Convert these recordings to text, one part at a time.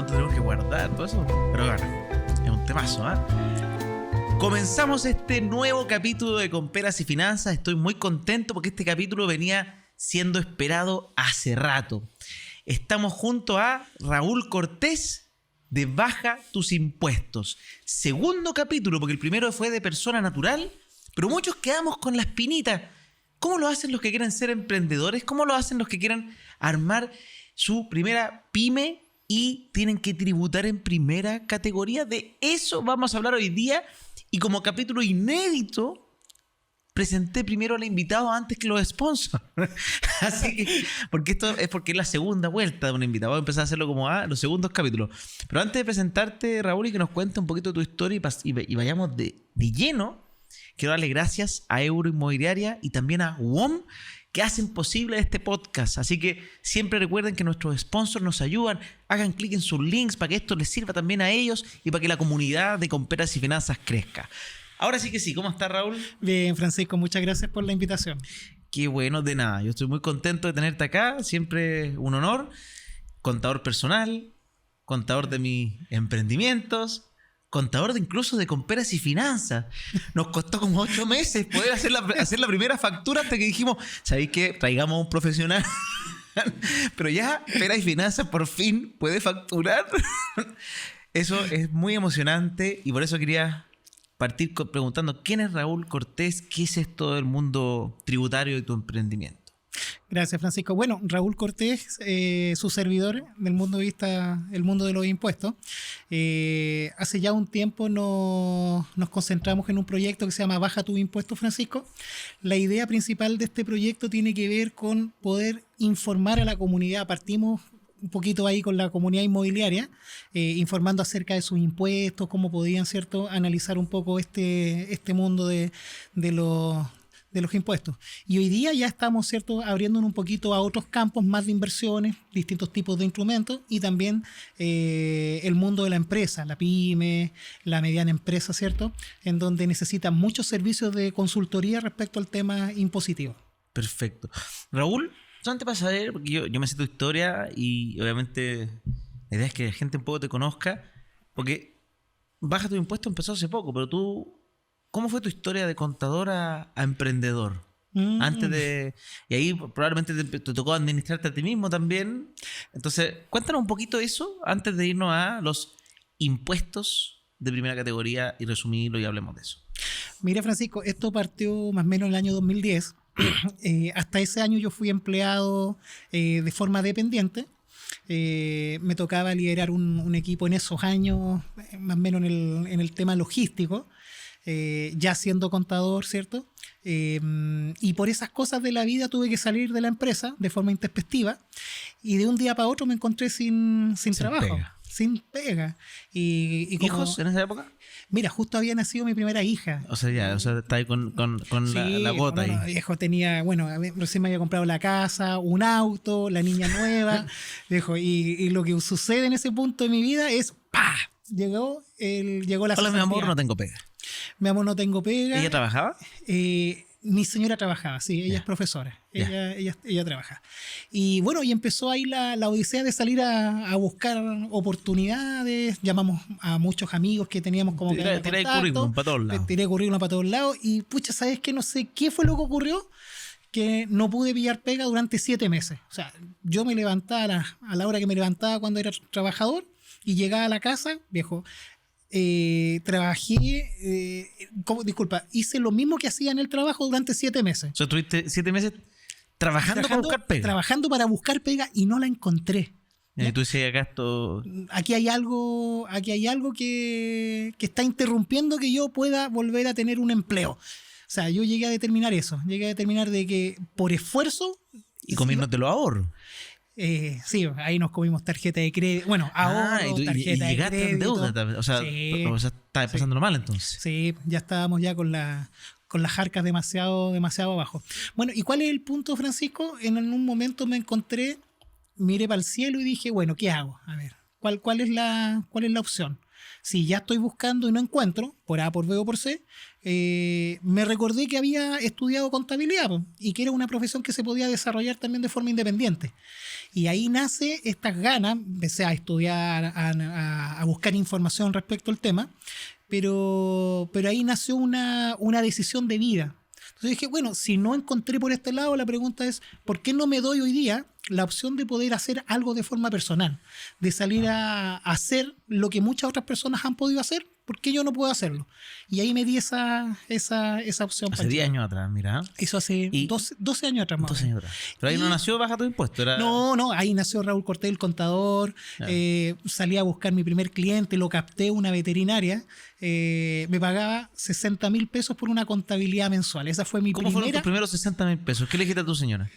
cuánto tenemos que guardar, todo eso. Pero bueno, es un temazo, ¿eh? Comenzamos este nuevo capítulo de Con Peras y Finanzas. Estoy muy contento porque este capítulo venía siendo esperado hace rato. Estamos junto a Raúl Cortés de Baja tus Impuestos. Segundo capítulo, porque el primero fue de persona natural, pero muchos quedamos con la espinita. ¿Cómo lo hacen los que quieren ser emprendedores? ¿Cómo lo hacen los que quieren armar su primera pyme y tienen que tributar en primera categoría? De eso vamos a hablar hoy día. Y como capítulo inédito, presenté primero al invitado antes que los sponsors. Así que, porque esto es porque es la segunda vuelta de un invitado. Voy a empezar a hacerlo como los segundos capítulos. Pero antes de presentarte, Raúl, y que nos cuente un poquito de tu historia y vayamos de lleno, quiero darle gracias a Euro Inmobiliaria y también a WOM, que hacen posible este podcast. Así que siempre recuerden que nuestros sponsors nos ayudan. Hagan clic en sus links para que esto les sirva también a ellos y para que la comunidad de Con Peras y Finanzas crezca. Ahora sí que sí. ¿Cómo está, Raúl? Bien, Francisco. Muchas gracias por la invitación. Qué bueno, de nada. Yo estoy muy contento de tenerte acá. Siempre un honor. Contador personal, contador de mis emprendimientos, contador incluso de Con Peras y Finanzas. Nos costó como 8 meses poder hacer la primera factura hasta que dijimos, ¿sabéis qué? Traigamos a un profesional. Pero ya Peras y Finanzas por fin puede facturar. Eso es muy emocionante y por eso quería partir preguntando, ¿quién es Raúl Cortés? ¿Qué es esto del mundo tributario y tu emprendimiento? Gracias, Francisco. Bueno, Raúl Cortés, su servidor del mundo el mundo de los impuestos. Hace ya un tiempo nos concentramos en un proyecto que se llama Baja tus Impuestos, Francisco. La idea principal de este proyecto tiene que ver con poder informar a la comunidad. Partimos un poquito ahí con la comunidad inmobiliaria, informando acerca de sus impuestos, cómo podían, ¿cierto?, analizar un poco este mundo de los impuestos. Y hoy día ya estamos, ¿cierto?, abriéndonos un poquito a otros campos más de inversiones, distintos tipos de instrumentos y también el mundo de la empresa, la pyme, la mediana empresa, ¿cierto?, en donde necesitan muchos servicios de consultoría respecto al tema impositivo. Perfecto. Raúl, solamente para saber, porque yo me sé tu historia y obviamente la idea es que la gente un poco te conozca, porque Baja tus Impuestos empezó hace poco, pero tú, ¿cómo fue tu historia de contador a emprendedor? Antes de... Y ahí probablemente te tocó administrarte a ti mismo también. Entonces, cuéntanos un poquito eso antes de irnos a los impuestos de primera categoría y resumirlo y hablemos de eso. Mira, Francisco, esto partió más o menos en el año 2010. Hasta ese año yo fui empleado de forma dependiente. Me tocaba liderar un equipo en esos años, más o menos en el tema logístico. Ya siendo contador, ¿cierto? Y por esas cosas de la vida tuve que salir de la empresa de forma intempestiva y de un día para otro me encontré sin trabajo, pega. sin pega. Y como, ¿Hijos en esa época? Mira, justo había nacido mi primera hija. O sea, está ahí con Sí, la gota no, ahí. viejo, tenía, bueno, recién me había comprado la casa, un auto, la niña nueva, viejo, y lo que sucede en ese punto de mi vida es, ¡pah! Llegó la Hola, mi amor, cesantía. no tengo pega. Mi amor, no tengo pega. ¿Ella trabajaba? Mi señora trabajaba, sí, ella es profesora, ella trabaja. Y bueno, y empezó ahí la odisea de salir a buscar oportunidades, llamamos a muchos amigos que teníamos como que Tiré currículum para todos lados. Tiré currículum para todos lados y pucha, ¿sabes qué? No sé qué fue lo que ocurrió, que no pude pillar pega durante 7 meses. O sea, yo me levantaba a la hora que me levantaba cuando era trabajador y llegaba a la casa, viejo, trabajé, hice lo mismo que hacía en el trabajo durante 7 meses. O sea, estuviste 7 meses trabajando para buscar pega. Trabajando para buscar pega y no la encontré. Y tú decías acá esto... Aquí hay algo que está interrumpiendo que yo pueda volver a tener un empleo. O sea, yo llegué a determinar eso. Llegué a determinar de que por esfuerzo... Y comiéndote los ahorros. Sí, ahí nos comimos tarjeta de crédito. Bueno, ahorro, tarjeta de llegaste crédito. en deuda. O sea, Sí, estabas pasándolo mal entonces. Sí, ya estábamos ya con las arcas demasiado abajo. Bueno, ¿y cuál es el punto, Francisco? En un momento me encontré, miré para el cielo y dije, bueno, ¿qué hago? A ver, ¿cuál es la opción? Si ya estoy buscando y no encuentro, por A, por B o por C, me recordé que había estudiado contabilidad po, y que era una profesión que se podía desarrollar también de forma independiente. Y ahí nace estas ganas, empecé a estudiar, a buscar información respecto al tema, pero ahí nació una decisión de vida. Entonces dije, bueno, si no encontré por este lado, la pregunta es, ¿por qué no me doy hoy día la opción de poder hacer algo de forma personal? De salir a hacer lo que muchas otras personas han podido hacer, ¿por qué yo no puedo hacerlo? Y ahí me di esa opción. Hace 10 años atrás, mira. Eso hace 12 años atrás más. 12 años atrás. Pero ahí no nació Baja tu Impuesto. Era... No, ahí nació Raúl Cortés, el contador. Claro. Salí a buscar mi primer cliente, lo capté, una veterinaria. Me pagaba 60.000 pesos por una contabilidad mensual. Esa fue mi primera. ¿Cómo fueron tus primeros 60.000 pesos? ¿Qué le dijiste a tu señora?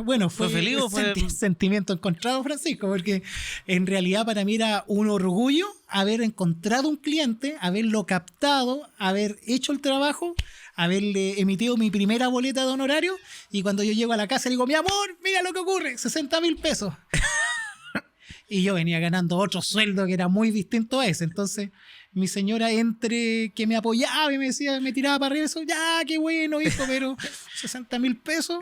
Bueno, ¿fue feliz o fue sentimiento encontrado, Francisco? Porque en realidad para mí era un orgullo haber encontrado un cliente, haberlo captado, haber hecho el trabajo, haberle emitido mi primera boleta de honorario, y cuando yo llego a la casa le digo, mi amor, mira lo que ocurre, 60.000 pesos. Y yo venía ganando otro sueldo que era muy distinto a ese. Entonces mi señora, entre que me apoyaba y me decía, me tiraba para arriba, eso, ya, qué bueno, hijo, pero 60.000 pesos...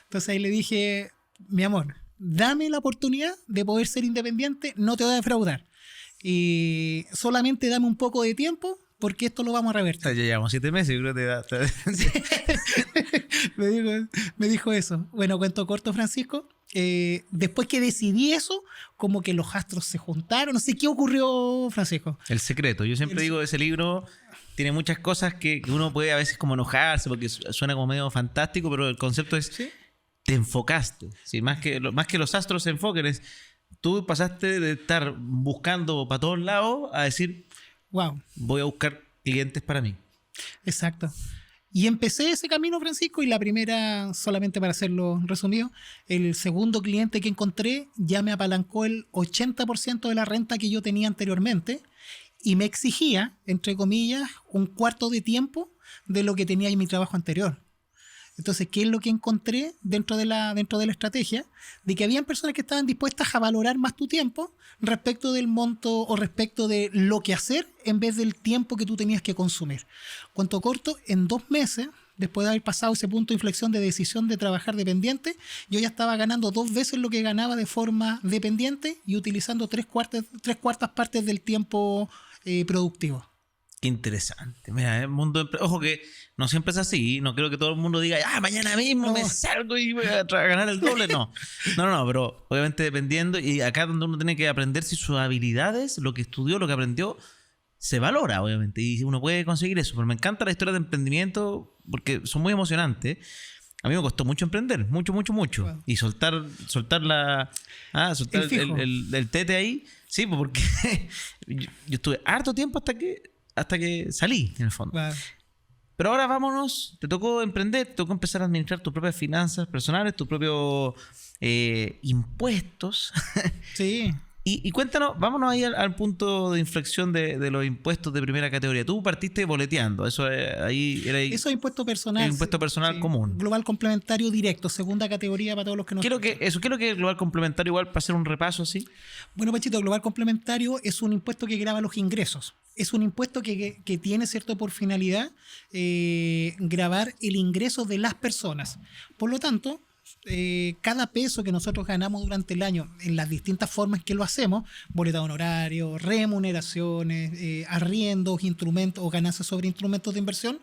Entonces ahí le dije, mi amor, dame la oportunidad de poder ser independiente, no te voy a defraudar. Y solamente dame un poco de tiempo porque esto lo vamos a revertir. Ya llevamos 7 meses, yo creo que me dijo eso. Bueno, cuento corto, Francisco. Después que decidí eso, como que los astros se juntaron. No sé qué ocurrió, Francisco. El secreto. Yo siempre digo, ese libro tiene muchas cosas que uno puede a veces como enojarse porque suena como medio fantástico, pero el concepto es... ¿Sí? Te enfocaste, ¿sí? más que los astros se enfoquen, tú pasaste de estar buscando para todos lados a decir, wow, voy a buscar clientes para mí. Exacto. Y empecé ese camino, Francisco, y la primera, solamente para hacerlo resumido, el segundo cliente que encontré ya me apalancó el 80% de la renta que yo tenía anteriormente y me exigía, entre comillas, un cuarto de tiempo de lo que tenía en mi trabajo anterior. Entonces, ¿qué es lo que encontré dentro de la estrategia? De que habían personas que estaban dispuestas a valorar más tu tiempo respecto del monto o respecto de lo que hacer en vez del tiempo que tú tenías que consumir. Cuento corto, en 2 meses, después de haber pasado ese punto de inflexión de decisión de trabajar dependiente, yo ya estaba ganando 2 veces lo que ganaba de forma dependiente y utilizando 3/4 partes del tiempo productivo. Qué interesante. Mira, el mundo ojo que no siempre es así. No creo que todo el mundo diga, mañana mismo me salgo y voy a ganar el doble. No, pero obviamente dependiendo. Y acá donde uno tiene que aprender si sus habilidades, lo que estudió, lo que aprendió, se valora, obviamente. Y uno puede conseguir eso. Pero me encanta la historia de emprendimiento porque son muy emocionantes. A mí me costó mucho emprender, mucho. Wow. Y soltar el tete ahí. Sí, porque yo estuve harto tiempo hasta que salí, en el fondo. Wow. Pero ahora vámonos, te tocó emprender, te tocó empezar a administrar tus propias finanzas personales, tus propios impuestos. Sí. Y cuéntanos, vámonos ahí al punto de inflexión de los impuestos de primera categoría. Tú partiste boleteando, eso ahí era... Eso es impuesto personal. El impuesto personal, sí, común. Global complementario directo, segunda categoría para todos los que nos... ¿Qué es lo que es global complementario igual para hacer un repaso así? Bueno, Pachito, global complementario es un impuesto que grava los ingresos. Es un impuesto que tiene, ¿cierto?, por finalidad gravar el ingreso de las personas. Por lo tanto, cada peso que nosotros ganamos durante el año en las distintas formas que lo hacemos, boleta de honorario, remuneraciones, arriendos, instrumentos o ganancias sobre instrumentos de inversión,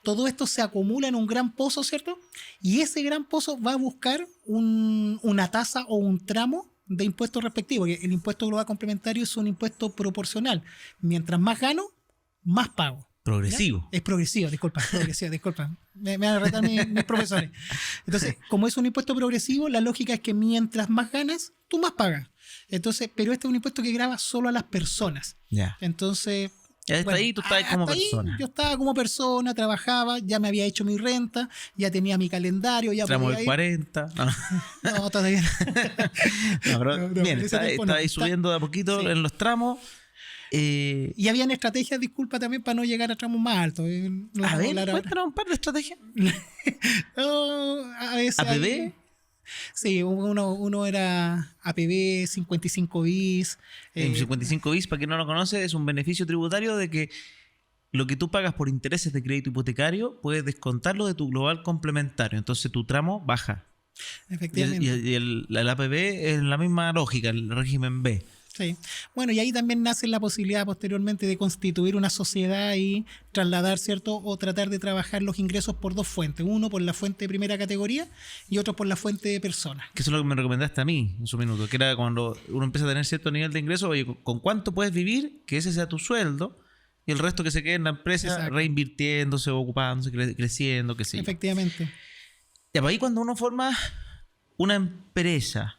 todo esto se acumula en un gran pozo, ¿cierto? Y ese gran pozo va a buscar una tasa o un tramo de impuestos respectivos. El impuesto global complementario es un impuesto proporcional. Mientras más gano, más pago. Progresivo. ¿Ya? Es progresivo, disculpa. Me van a retar mis profesores. Entonces, como es un impuesto progresivo, la lógica es que mientras más ganas, tú más pagas. Entonces, pero este es un impuesto que grava solo a las personas. Ya. Entonces... Ya está ahí, tú estabas como persona. Yo estaba como persona, trabajaba, ya me había hecho mi renta, ya tenía mi calendario. Ya tramo el 40. No, todavía no. Pero bien, está ahí subiendo de a poquito, sí, en los tramos. Y habían estrategias, disculpa, también para no llegar a tramos más altos. A ver, cuéntanos un par de estrategias. A veces ¿APB? Sí, uno era APB, 55 bis. En 55 bis, para quien no lo conoce, es un beneficio tributario de que lo que tú pagas por intereses de crédito hipotecario puedes descontarlo de tu global complementario. Entonces tu tramo baja. Efectivamente. Y el APB es la misma lógica, el régimen B. Sí. Bueno, y ahí también nace la posibilidad posteriormente de constituir una sociedad y trasladar, ¿cierto? O tratar de trabajar los ingresos por dos fuentes. Uno por la fuente de primera categoría y otro por la fuente de personas. Que eso es lo que me recomendaste a mí en su minuto, que era cuando uno empieza a tener cierto nivel de ingreso, oye, ¿con cuánto puedes vivir? Que ese sea tu sueldo y el resto que se quede en la empresa. Exacto. Reinvirtiéndose, ocupándose, creciendo, qué sé yo. Efectivamente. Y ahí cuando uno forma una empresa,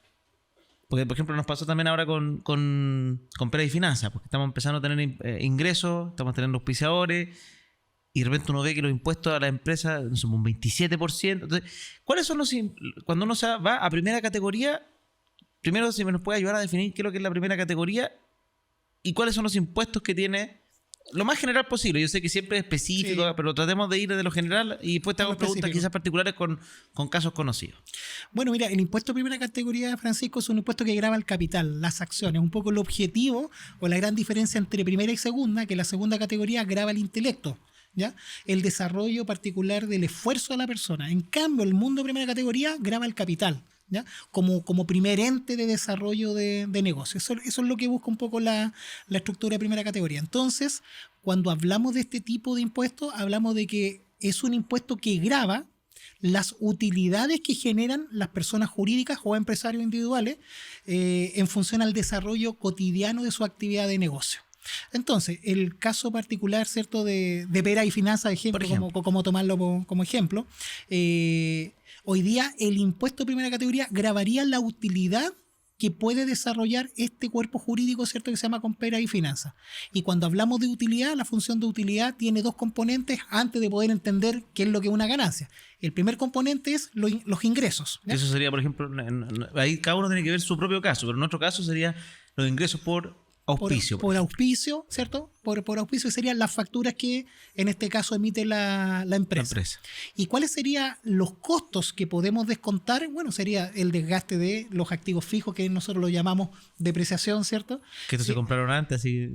porque por ejemplo nos pasó también ahora con Pera y Finanzas, porque estamos empezando a tener ingresos, estamos teniendo auspiciadores, y de repente uno ve que los impuestos a la empresa son un 27%. Entonces, ¿cuáles son cuando uno va a primera categoría? Primero, si me nos puede ayudar a definir qué es lo que es la primera categoría y cuáles son los impuestos que tiene. Lo más general posible. Yo sé que siempre es específico, sí, pero tratemos de ir de lo general y después te hago preguntas quizás particulares con casos conocidos. Bueno, mira, el impuesto de primera categoría, Francisco, es un impuesto que grava el capital, las acciones. Un poco el objetivo o la gran diferencia entre primera y segunda, que la segunda categoría grava el intelecto, ¿ya? El desarrollo particular del esfuerzo de la persona. En cambio, el mundo de primera categoría grava el capital, ¿ya? Como primer ente de desarrollo de negocio. Eso es lo que busca un poco la estructura de primera categoría. Entonces, cuando hablamos de este tipo de impuestos, hablamos de que es un impuesto que grava las utilidades que generan las personas jurídicas o empresarios individuales en función al desarrollo cotidiano de su actividad de negocio. Entonces, el caso particular, ¿cierto?, de Pera y Finanzas, como tomarlo como ejemplo, hoy día el impuesto de primera categoría gravaría la utilidad que puede desarrollar este cuerpo jurídico, ¿cierto?, que se llama Pera y Finanzas. Y cuando hablamos de utilidad, la función de utilidad tiene dos componentes antes de poder entender qué es lo que es una ganancia. El primer componente es los ingresos, ¿ya? Eso sería, por ejemplo, ahí cada uno tiene que ver su propio caso, pero en nuestro caso sería los ingresos por auspicio. Por auspicio, ¿cierto? Por auspicio serían las facturas que en este caso emite la empresa. ¿Y cuáles serían los costos que podemos descontar? Bueno, sería el desgaste de los activos fijos, que nosotros lo llamamos depreciación, ¿cierto? Que estos se compraron antes, así.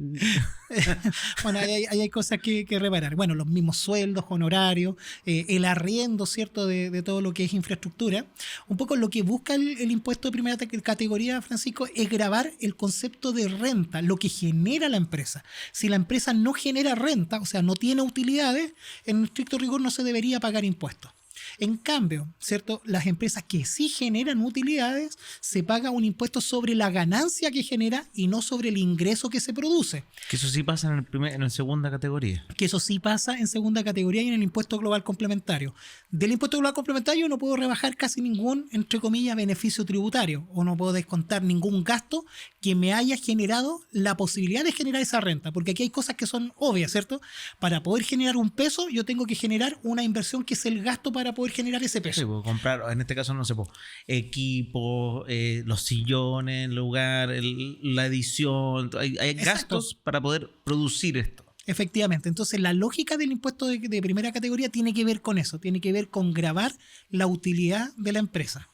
Bueno, hay cosas que reparar. Bueno, los mismos sueldos, honorarios, el arriendo, ¿cierto?, de todo lo que es infraestructura. Un poco lo que busca el impuesto de primera categoría, Francisco, es gravar el concepto de renta, lo que genera la empresa. Si la empresa no genera renta, o sea, no tiene utilidades, en estricto rigor no se debería pagar impuestos. En cambio, ¿cierto?, las empresas que sí generan utilidades, se paga un impuesto sobre la ganancia que genera y no sobre el ingreso que se produce. Que eso sí pasa en la segunda categoría. Que eso sí pasa en segunda categoría y en el impuesto global complementario. Del impuesto global complementario no puedo rebajar casi ningún, entre comillas, beneficio tributario, o no puedo descontar ningún gasto que me haya generado la posibilidad de generar esa renta, porque aquí hay cosas que son obvias, ¿cierto? Para poder generar un peso, yo tengo que generar una inversión que es el gasto para poder generar ese peso. Sí, puedo comprar, en este caso no sé, equipo, los sillones, el lugar, la edición, hay gastos para poder producir esto. Efectivamente, entonces la lógica del impuesto de primera categoría tiene que ver con eso, tiene que ver con gravar la utilidad de la empresa.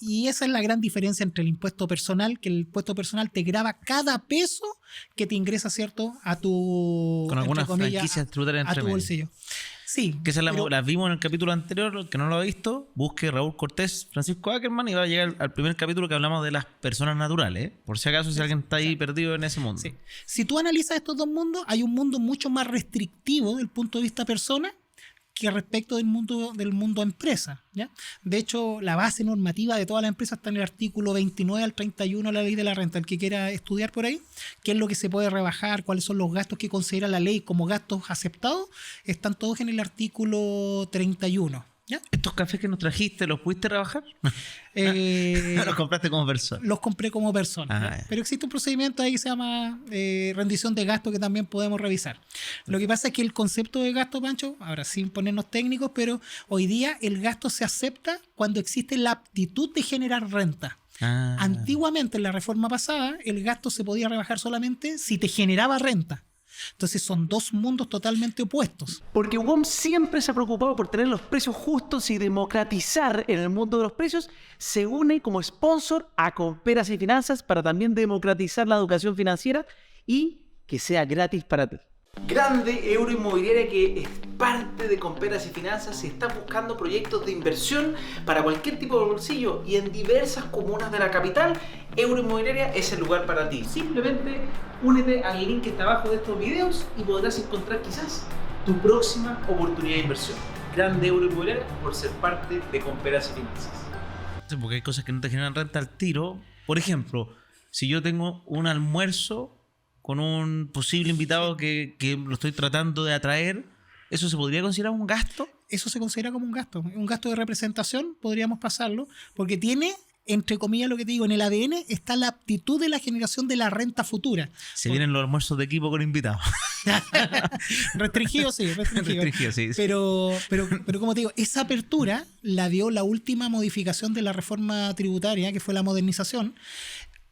Y esa es la gran diferencia entre el impuesto personal, que el impuesto personal te grava cada peso que te ingresa, ¿cierto?, a tu, con algunas franquicias tributarias a tu bolsillo. Sí, que esa la vimos en el capítulo anterior. El que no lo ha visto, busque Raúl Cortés, Francisco Ackerman, y va a llegar al primer capítulo que hablamos de las personas naturales, por si acaso, si alguien está ahí perdido en ese mundo. Sí. Si tú analizas estos dos mundos, hay un mundo mucho más restrictivo del punto de vista persona que respecto del mundo empresa, ¿ya? De hecho, la base normativa de todas las empresas está en el artículo 29 al 31 de la ley de la renta. El que quiera estudiar por ahí, qué es lo que se puede rebajar, cuáles son los gastos que considera la ley como gastos aceptados, están todos en el artículo 31. ¿Ya? ¿Estos cafés que nos trajiste los pudiste rebajar? ¿Los compraste como persona? Los compré como persona. Pero existe un procedimiento ahí que se llama rendición de gasto, que también podemos revisar. Lo que pasa es que el concepto de gasto, Pancho, ahora sin ponernos técnicos, pero hoy día el gasto se acepta cuando existe la aptitud de generar renta. Antiguamente, en la reforma pasada, el gasto se podía rebajar solamente si te generaba renta. Entonces son dos mundos totalmente opuestos. Porque WOM siempre se ha preocupado por tener los precios justos y democratizar en el mundo de los precios. Se une como sponsor a Comperas y Finanzas para también democratizar la educación financiera y que sea gratis para ti. Grande Euroinmobiliaria, que es parte de Comperas y Finanzas. Si estás buscando proyectos de inversión para cualquier tipo de bolsillo y en diversas comunas de la capital, Euroinmobiliaria es el lugar para ti. Simplemente únete al link que está abajo de estos videos y podrás encontrar quizás tu próxima oportunidad de inversión. Grande Euroinmobiliaria por ser parte de Comperas y Finanzas. Sí, porque hay cosas que no te generan renta al tiro. Por ejemplo, si yo tengo un almuerzo con un posible invitado que lo estoy tratando de atraer, ¿eso se podría considerar un gasto? Eso se considera como un gasto de representación, podríamos pasarlo, porque tiene, entre comillas, lo que te digo, en el ADN está la aptitud de la generación de la renta futura. Se vienen los almuerzos de equipo con invitados. Restringido, sí, restringido. Restringido, sí. Pero como te digo, esa apertura la dio la última modificación de la reforma tributaria, que fue la modernización.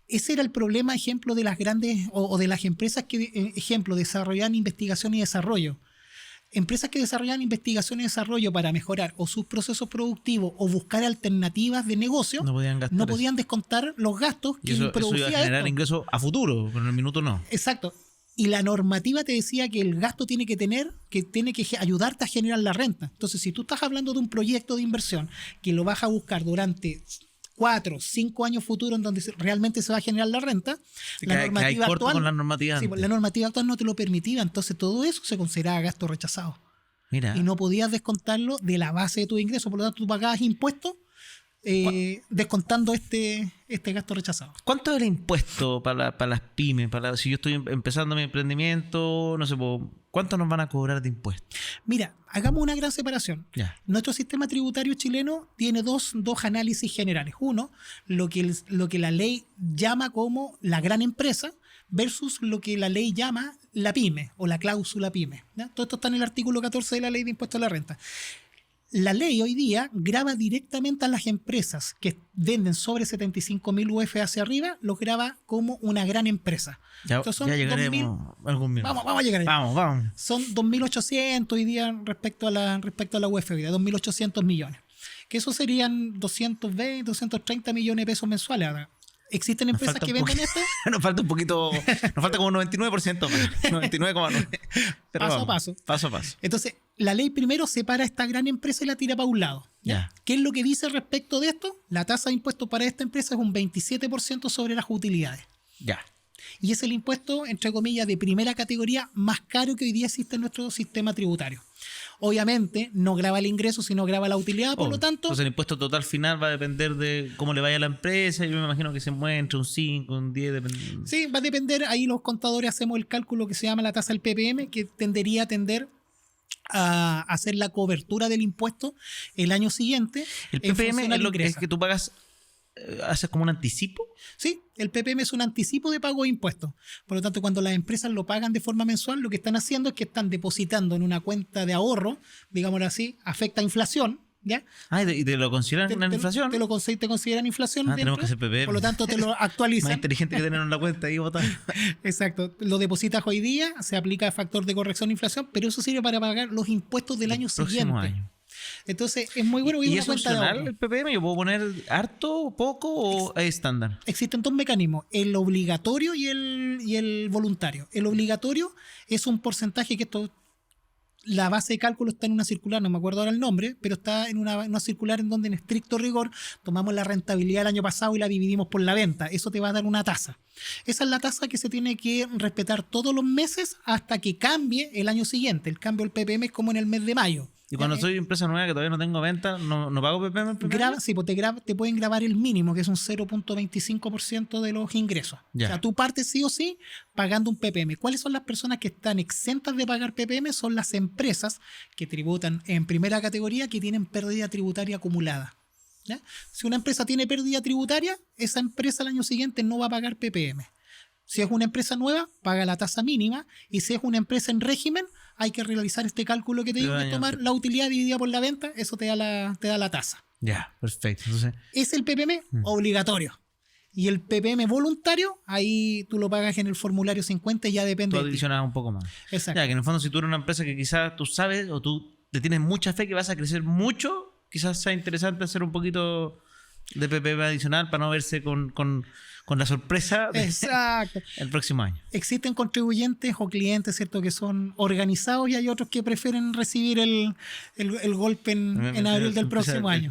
Ese era el problema, ejemplo, de las grandes o de las empresas que, ejemplo, desarrollaban investigación y desarrollo. Empresas que desarrollaban investigación y desarrollo para mejorar o sus procesos productivos o buscar alternativas de negocio, no podían descontar los gastos que eso producía iba a generar esto. ingresos a futuro, pero en el minuto no. Exacto. Y la normativa te decía que el gasto tiene que ayudarte a generar la renta. Entonces, si tú estás hablando de un proyecto de inversión que lo vas a buscar durante 4, 5 años futuros en donde realmente se va a generar la renta, la normativa actual, con la normativa sí, la normativa actual no te lo permitía, entonces todo eso se consideraba gasto rechazado. Mira. Y no podías descontarlo de la base de tu ingreso, por lo tanto tú pagabas impuestos descontando este gasto rechazado. ¿Cuánto es el impuesto para las pymes? Si yo estoy empezando mi emprendimiento, no sé, ¿cuánto nos van a cobrar de impuestos? Mira, hagamos una gran separación. Ya. Nuestro sistema tributario chileno tiene dos análisis generales. Uno, lo que la ley llama como la gran empresa versus lo que la ley llama la pyme o la cláusula pyme, ¿ya? Todo esto está en el artículo 14 de la Ley de Impuesto a la Renta. La ley hoy día grava directamente a las empresas que venden sobre 75.000 UF hacia arriba, los grava como una gran empresa. Ya llegaremos algún minuto. Vamos a llegar ahí. Vamos. Son 2.800 hoy día respecto a la UF hoy día, 2.800 millones. Que eso serían 220, 230 millones de pesos mensuales. Ahora, ¿existen empresas que venden esto? Nos falta un poquito, nos falta como un 99%, 99,9%. Paso a paso. Entonces, la ley primero separa a esta gran empresa y la tira para un lado. Ya. ¿Qué es lo que dice respecto de esto? La tasa de impuesto para esta empresa es un 27% sobre las utilidades. Ya. Y es el impuesto, entre comillas, de primera categoría más caro que hoy día existe en nuestro sistema tributario. Obviamente, no grava el ingreso, sino grava la utilidad, por lo tanto... Entonces el impuesto total final va a depender de cómo le vaya a la empresa. Yo me imagino que se mueve entre un 5, un 10, dependiendo. Sí, va a depender. Ahí los contadores hacemos el cálculo que se llama la tasa del PPM, que tendería a tender a hacer la cobertura del impuesto el año siguiente. El PPM es lo que tú pagas, haces como un anticipo. Sí, el PPM es un anticipo de pago de impuestos. Por lo tanto, cuando las empresas lo pagan de forma mensual, lo que están haciendo es que están depositando en una cuenta de ahorro, digámoslo así, afecta a inflación, ¿ya? ¿Y te lo consideran una inflación? Te consideran inflación. Tenemos que hacer PPM. Por lo tanto, te lo actualizan. Más inteligente que tener en la cuenta y votar. Exacto. Lo depositas hoy día, se aplica factor de corrección de inflación, pero eso sirve para pagar los impuestos del año siguiente. Año. Entonces, es muy bueno. ¿Y es opcional el PPM? ¿Yo puedo poner harto, poco o es estándar? Existen dos mecanismos, el obligatorio y el voluntario. El obligatorio es un porcentaje que esto... La base de cálculo está en una circular, no me acuerdo ahora el nombre, pero está en una circular en donde en estricto rigor tomamos la rentabilidad del año pasado y la dividimos por la venta. Eso te va a dar una tasa. Esa es la tasa que se tiene que respetar todos los meses hasta que cambie el año siguiente. El cambio del PPM es como en el mes de mayo. Y cuando soy empresa nueva que todavía no tengo venta, ¿no pago PPM? Sí, pues te pueden grabar el mínimo, que es un 0.25% de los ingresos. Ya. O sea, tú partes sí o sí pagando un PPM. ¿Cuáles son las personas que están exentas de pagar PPM? Son las empresas que tributan en primera categoría que tienen pérdida tributaria acumulada. ¿Ya? Si una empresa tiene pérdida tributaria, esa empresa al año siguiente no va a pagar PPM. Si es una empresa nueva, paga la tasa mínima, y si es una empresa en régimen, hay que realizar este cálculo que te digo, que tomar la utilidad dividida por la venta, eso te da la tasa. Ya, perfecto. Entonces, ¿es el PPM obligatorio? Y el PPM voluntario, ahí tú lo pagas en el formulario 50 y ya depende Tú de ti. adicionas un poco más. Exacto. Ya, que en el fondo si tú eres una empresa que quizás tú sabes o tú te tienes mucha fe que vas a crecer mucho, quizás sea interesante hacer un poquito de PPM adicional para no verse con la sorpresa Exacto. el próximo año. Existen contribuyentes o clientes, ¿cierto?, que son organizados y hay otros que prefieren recibir el golpe en abril del próximo año.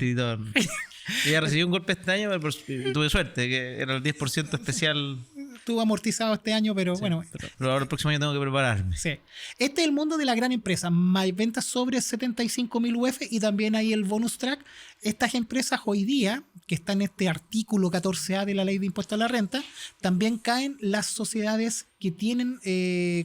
Yo ya recibí un golpe este año, pero tuve suerte, que era el 10% especial. Estuvo amortizado este año, pero Sí, bueno. pero ahora el próximo año tengo que prepararme. Sí. Este es el mundo de la gran empresa. Más ventas sobre 75.000 UF y también hay el bonus track. Estas empresas hoy día, que están en este artículo 14A de la ley de impuesto a la renta, también caen las sociedades que tienen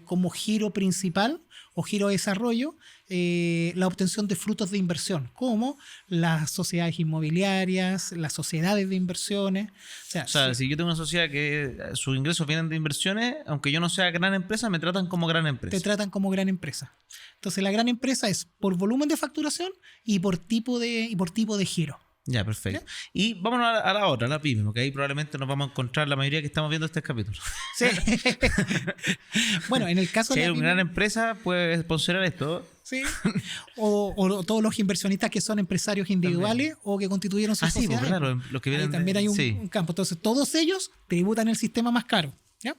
como giro principal o giro de desarrollo la obtención de frutos de inversión, como las sociedades inmobiliarias, las sociedades de inversiones. O sea, si yo tengo una sociedad que sus ingresos vienen de inversiones, aunque yo no sea gran empresa, me tratan como gran empresa. Te tratan como gran empresa. Entonces, la gran empresa es por volumen de facturación y por tipo de giro. Ya, perfecto. Y vámonos a la otra, a la pyme, porque ahí probablemente nos vamos a encontrar la mayoría que estamos viendo este capítulo. Sí. Bueno, en el caso Si de hay la una pyme, gran empresa, puede sponsorar esto. sí. O todos los inversionistas que son empresarios individuales o que constituyeron sus Sí, pues sociedades. claro, los que Ahí vienen también hay un campo. Entonces, todos ellos tributan el sistema más caro. ¿Ya?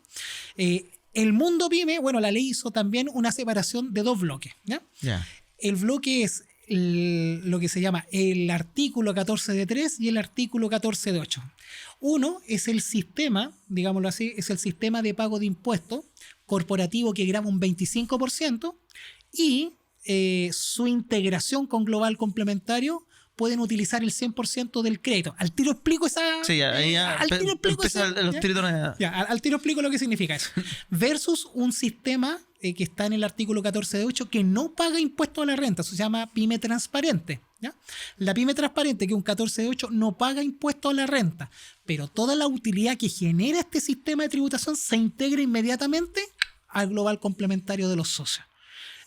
El mundo pyme, bueno, la ley hizo también una separación de dos bloques. ¿Ya? Ya. El bloque es lo que se llama el artículo 14 de 3 y el artículo 14 de 8. Uno es el sistema, digámoslo así, es el sistema de pago de impuestos corporativo que grava un 25% y su integración con global complementario pueden utilizar el 100% del crédito. Al tiro explico esa... Sí, ahí ya al tiro explico esa... los ¿ya? tiritones. Ya, al tiro explico lo que significa eso. Versus un sistema que está en el artículo 14 de 8 que no paga impuesto a la renta. Eso se llama pyme transparente. ¿Ya? La pyme transparente, que es un 14 de 8, no paga impuesto a la renta. Pero toda la utilidad que genera este sistema de tributación se integra inmediatamente al global complementario de los socios.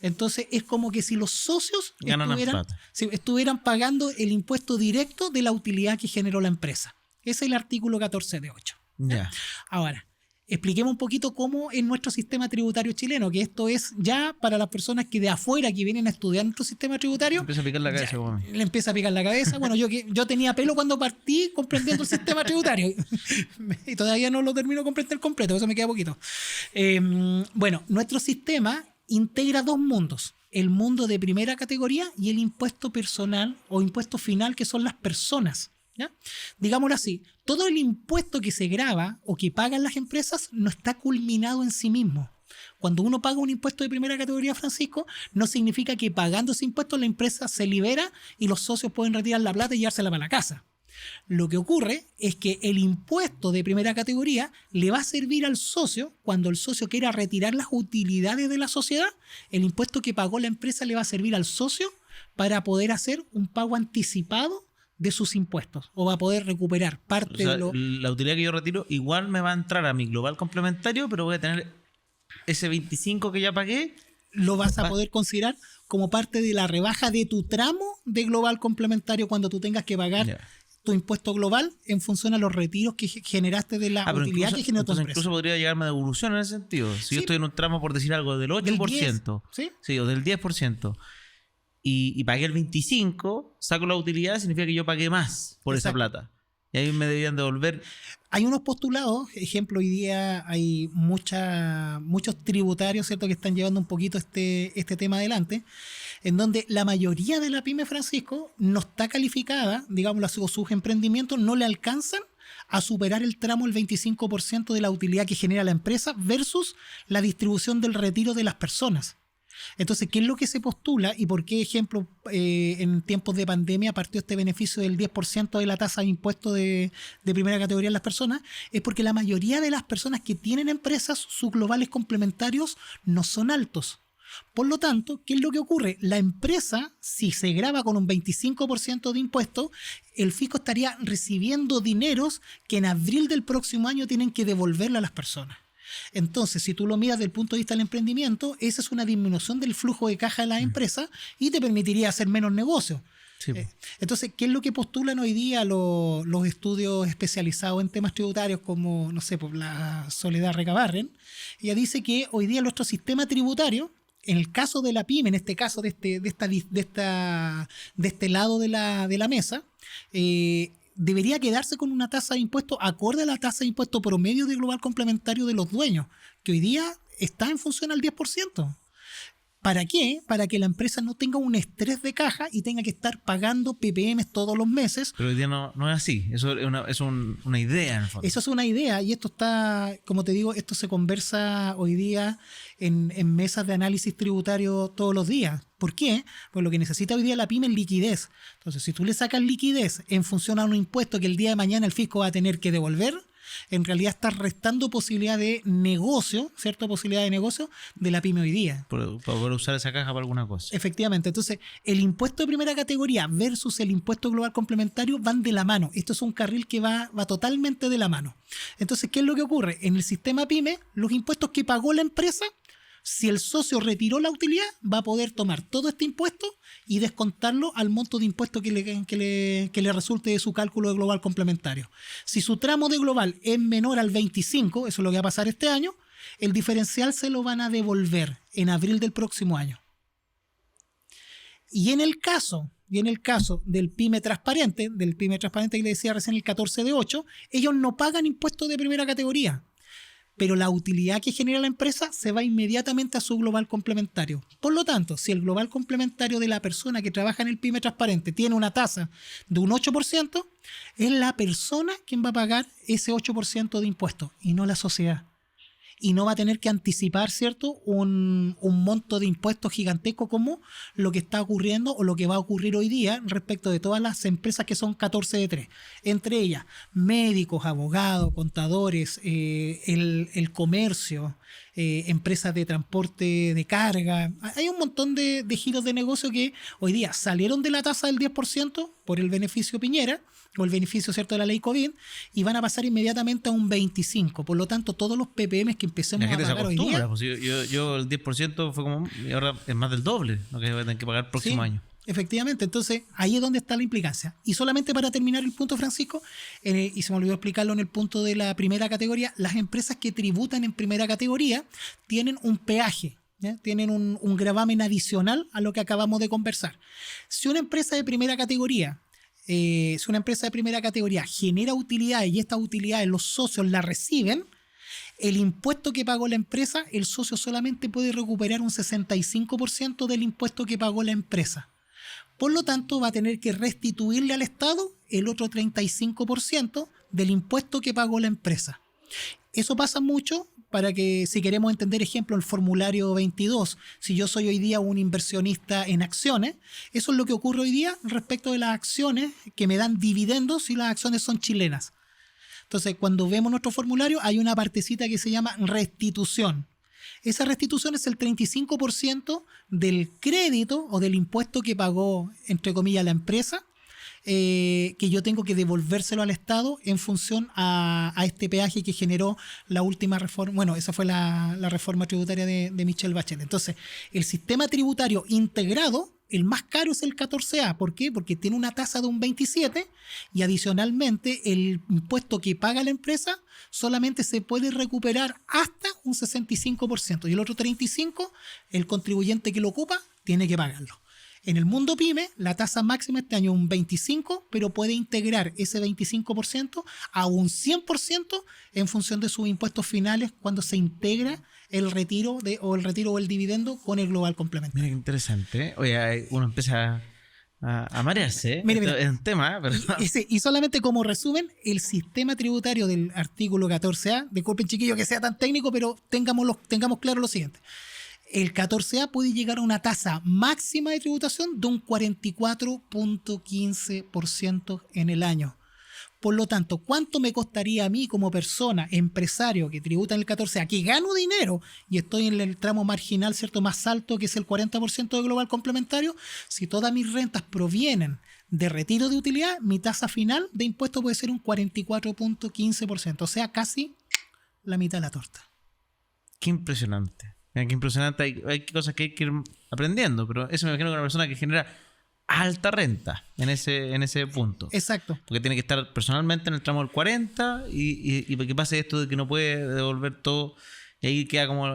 Entonces es como que si los socios estuvieran pagando el impuesto directo de la utilidad que generó la empresa. Ese es el artículo 14 de 8. Ya. Ahora, expliquemos un poquito cómo es nuestro sistema tributario chileno, que esto es ya para las personas que de afuera que vienen a estudiar nuestro sistema tributario. Empieza a picar la cabeza, bueno. Le empieza a picar la cabeza. Bueno, yo tenía pelo cuando partí comprendiendo el sistema tributario y todavía no lo termino de comprender completo, eso me queda poquito. Bueno, nuestro sistema integra dos mundos: el mundo de primera categoría y el impuesto personal o impuesto final, que son las personas. ¿Ya? Digámoslo así, todo el impuesto que se grava o que pagan las empresas no está culminado en sí mismo. Cuando uno paga un impuesto de primera categoría, Francisco, no significa que pagando ese impuesto la empresa se libera y los socios pueden retirar la plata y llevársela para la casa. Lo que ocurre es que el impuesto de primera categoría le va a servir al socio cuando el socio quiera retirar las utilidades de la sociedad. El impuesto que pagó la empresa le va a servir al socio para poder hacer un pago anticipado de sus impuestos o va a poder recuperar parte de lo... La utilidad que yo retiro igual me va a entrar a mi global complementario, pero voy a tener ese 25 que ya pagué. Lo vas a poder considerar como parte de la rebaja de tu tramo de global complementario cuando tú tengas que pagar tu impuesto global en función a los retiros que generaste de la utilidad que generó tu empresa. Incluso podría llegarme a devolución en ese sentido. Si yo estoy en un tramo, por decir algo, del 8%, ¿sí? O del 10%, y pagué el 25%, saco la utilidad, significa que yo pagué más por esa plata. Y ahí me debían devolver. Hay unos postulados, ejemplo, hoy día hay muchos tributarios, ¿cierto?, que están llevando un poquito este tema adelante, en donde la mayoría de la pyme, Francisco, no está calificada, digámoslo así, o sus emprendimientos no le alcanzan a superar el tramo del 25% de la utilidad que genera la empresa versus la distribución del retiro de las personas. Entonces, ¿qué es lo que se postula y por qué, ejemplo, en tiempos de pandemia partió este beneficio del 10% de la tasa de impuesto de primera categoría en las personas? Es porque la mayoría de las personas que tienen empresas, sus globales complementarios no son altos. Por lo tanto, ¿qué es lo que ocurre? La empresa, si se grava con un 25% de impuesto, el fisco estaría recibiendo dineros que en abril del próximo año tienen que devolverle a las personas. Entonces, si tú lo miras desde el punto de vista del emprendimiento, esa es una disminución del flujo de caja de la empresa y te permitiría hacer menos negocio. Sí. Entonces, ¿qué es lo que postulan hoy día los estudios especializados en temas tributarios como, no sé, por la Soledad Recabarren? Ella dice que hoy día nuestro sistema tributario, en el caso de la pyme, en este caso de este lado de la mesa, debería quedarse con una tasa de impuesto acorde a la tasa de impuesto promedio de global complementario de los dueños, que hoy día está en función al 10%. ¿Para qué? Para que la empresa no tenga un estrés de caja y tenga que estar pagando PPMs todos los meses. Pero hoy día no es así. Eso es una idea, en el fondo. Eso es una idea y esto está, como te digo, esto se conversa hoy día en mesas de análisis tributario todos los días. ¿Por qué? Pues lo que necesita hoy día la pyme es liquidez. Entonces, si tú le sacas liquidez en función a un impuesto que el día de mañana el fisco va a tener que devolver, en realidad estás restando posibilidad de negocio, ¿cierto? Posibilidad de negocio de la pyme hoy día. Para poder usar esa caja para alguna cosa. Efectivamente. Entonces, el impuesto de primera categoría versus el impuesto global complementario van de la mano. Esto es un carril que va totalmente de la mano. Entonces, ¿qué es lo que ocurre? En el sistema pyme, los impuestos que pagó la empresa, si el socio retiró la utilidad, va a poder tomar todo este impuesto y descontarlo al monto de impuesto que le resulte de su cálculo de global complementario. Si su tramo de global es menor al 25, eso es lo que va a pasar este año, el diferencial se lo van a devolver en abril del próximo año. Y en el caso del pyme transparente que le decía recién el 14 de 8, ellos no pagan impuestos de primera categoría, pero la utilidad que genera la empresa se va inmediatamente a su global complementario. Por lo tanto, si el global complementario de la persona que trabaja en el pyme transparente tiene una tasa de un 8%, es la persona quien va a pagar ese 8% de impuestos y no la sociedad. Y no va a tener que anticipar, ¿cierto?, un monto de impuestos gigantesco como lo que está ocurriendo o lo que va a ocurrir hoy día respecto de todas las empresas que son 14 de 3. Entre ellas, médicos, abogados, contadores, el comercio, empresas de transporte de carga. Hay un montón de giros de negocio que hoy día salieron de la tasa del 10% por el beneficio Piñera, o el beneficio, ¿cierto?, de la ley COVID, y van a pasar inmediatamente a un 25%. Por lo tanto, todos los PPMs que empecemos a pagar hoy día... Pues yo el 10% fue como... Y ahora es más del doble lo que voy a tener que pagar el próximo año. Efectivamente, entonces ahí es donde está la implicancia. Y solamente para terminar el punto, Francisco, y se me olvidó explicarlo en el punto de la primera categoría, las empresas que tributan en primera categoría tienen un peaje, ¿ya? Tienen un gravamen adicional a lo que acabamos de conversar. Si una empresa de primera categoría genera utilidades y estas utilidades los socios la reciben, el impuesto que pagó la empresa, el socio solamente puede recuperar un 65% del impuesto que pagó la empresa. Por lo tanto, va a tener que restituirle al Estado el otro 35% del impuesto que pagó la empresa. Eso pasa mucho para que, si queremos entender, ejemplo, el formulario 22, si yo soy hoy día un inversionista en acciones, eso es lo que ocurre hoy día respecto de las acciones que me dan dividendos si las acciones son chilenas. Entonces, cuando vemos nuestro formulario, hay una partecita que se llama restitución. Esa restitución es el 35% del crédito o del impuesto que pagó, entre comillas, la empresa, que yo tengo que devolvérselo al Estado en función a este peaje que generó la última reforma. Bueno, esa fue la reforma tributaria de Michelle Bachelet. Entonces, el sistema tributario integrado, el más caro es el 14A. ¿Por qué? Porque tiene una tasa de un 27% y adicionalmente el impuesto que paga la empresa solamente se puede recuperar hasta un 65% y el otro 35%, el contribuyente que lo ocupa tiene que pagarlo. En el mundo PYME, la tasa máxima este año es un 25%, pero puede integrar ese 25% a un 100% en función de sus impuestos finales cuando se integra el retiro o el dividendo con el global complementario. Mira qué interesante, ¿eh? Oye, uno empieza a marearse, ¿eh? Mira. Es un tema, pero... Y solamente como resumen, el sistema tributario del artículo 14A, disculpen chiquillos que sea tan técnico, pero tengamos claro lo siguiente. El 14A puede llegar a una tasa máxima de tributación de un 44.15% en el año. Por lo tanto, ¿cuánto me costaría a mí como persona, empresario que tributa en el 14A, que gano dinero y estoy en el tramo marginal, ¿cierto?, más alto, que es el 40% de global complementario? Si todas mis rentas provienen de retiro de utilidad, mi tasa final de impuesto puede ser un 44.15%, o sea, casi la mitad de la torta. Qué impresionante. Qué impresionante. Hay cosas que hay que ir aprendiendo, pero eso me imagino que una persona que genera alta renta en ese punto. Exacto. Porque tiene que estar personalmente en el tramo del 40 y que pase esto de que no puede devolver todo y ahí queda como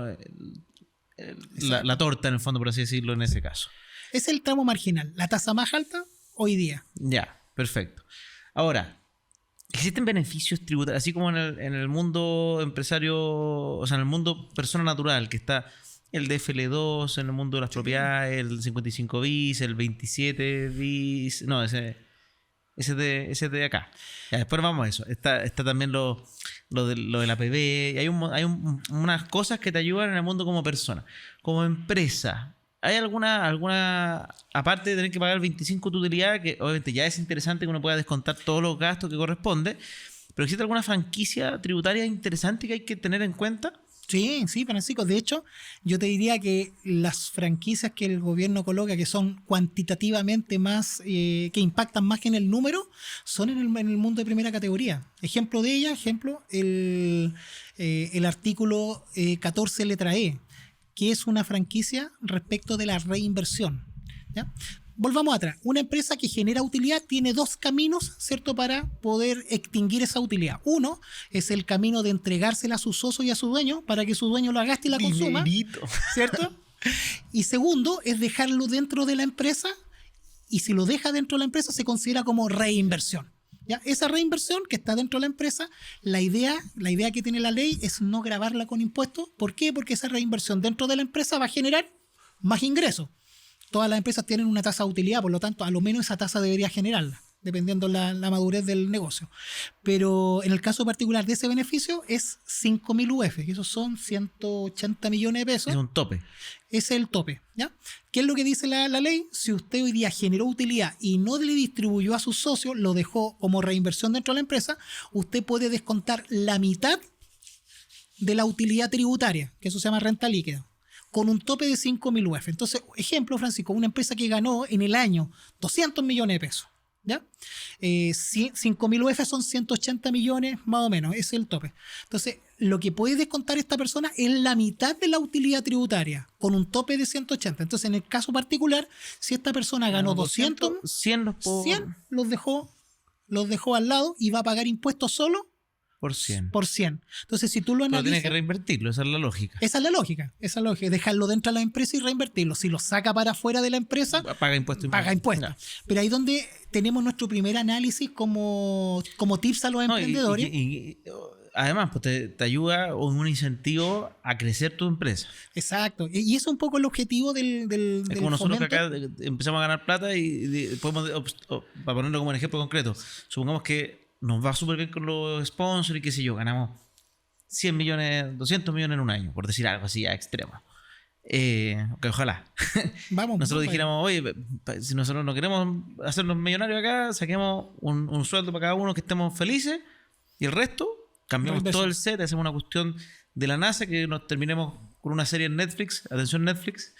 la torta en el fondo, por así decirlo, en ese caso. Es el tramo marginal, la tasa más alta hoy día. Ya, perfecto. Ahora, ¿existen beneficios tributarios? Así como en el mundo empresario, o sea, en el mundo persona natural, que está el DFL2, en el mundo de las propiedades, el 55 bis, el 27 bis, no, ese de acá. Ya, después vamos a eso. Está también lo de la PB. Hay unas cosas que te ayudan en el mundo como persona. Como empresa, ¿hay alguna aparte de tener que pagar 25 tu utilidad, que obviamente ya es interesante que uno pueda descontar todos los gastos que corresponde, pero existe alguna franquicia tributaria interesante que hay que tener en cuenta? Sí, Francisco. De hecho, yo te diría que las franquicias que el gobierno coloca, que son cuantitativamente más, que impactan más que en el número, son en el mundo de primera categoría. Ejemplo de ella, el artículo 14 letra E, que es una franquicia respecto de la reinversión. ¿Ya? Volvamos atrás. Una empresa que genera utilidad tiene dos caminos, ¿cierto?, para poder extinguir esa utilidad. Uno es el camino de entregársela a su socio y a su dueño para que su dueño la gaste y la consuma, ¿cierto? Y segundo es dejarlo dentro de la empresa, y si lo deja dentro de la empresa se considera como reinversión. ¿Ya? Esa reinversión que está dentro de la empresa, la idea que tiene la ley es no gravarla con impuestos. ¿Por qué? Porque esa reinversión dentro de la empresa va a generar más ingresos. Todas las empresas tienen una tasa de utilidad, por lo tanto, a lo menos esa tasa debería generarla, dependiendo la madurez del negocio. Pero en el caso particular de ese beneficio es 5.000 UF, que esos son 180 millones de pesos. Es un tope. Ese es el tope, ¿ya? ¿Qué es lo que dice la ley? Si usted hoy día generó utilidad y no le distribuyó a sus socios, lo dejó como reinversión dentro de la empresa, usted puede descontar la mitad de la utilidad tributaria, que eso se llama renta líquida, con un tope de 5.000 UF. Entonces, ejemplo, Francisco, una empresa que ganó en el año 200 millones de pesos, ¿ya? 5.000 UF son 180 millones más o menos, ese es el tope. Entonces, lo que puede descontar esta persona es la mitad de la utilidad tributaria, con un tope de 180. Entonces, en el caso particular, si esta persona ganó 200, 100 los dejó al lado y va a pagar impuestos solo por 100. Por 100. Entonces, si tú lo analizas... Pero tienes que reinvertirlo, esa es la lógica. Esa es la lógica. Dejarlo dentro de la empresa y reinvertirlo. Si lo saca para afuera de la empresa... Paga impuestos. Paga impuestos. Pero ahí es donde tenemos nuestro primer análisis como tips a los emprendedores. Además, pues te ayuda un incentivo a crecer tu empresa. Exacto. Y eso es un poco el objetivo del es como nosotros fomento. Que acá empezamos a ganar plata y podemos, para ponerlo como un ejemplo concreto, supongamos que nos va súper bien con los sponsors y qué sé yo, ganamos 100 millones, 200 millones en un año, por decir algo así a extremo. Que ojalá. Nosotros dijéramos, oye, si nosotros no queremos hacernos millonarios acá, saquemos un sueldo para cada uno, que estemos felices, y el resto cambiamos todo el set, hacemos una cuestión de la NASA, que nos terminemos con una serie en Netflix, atención Netflix,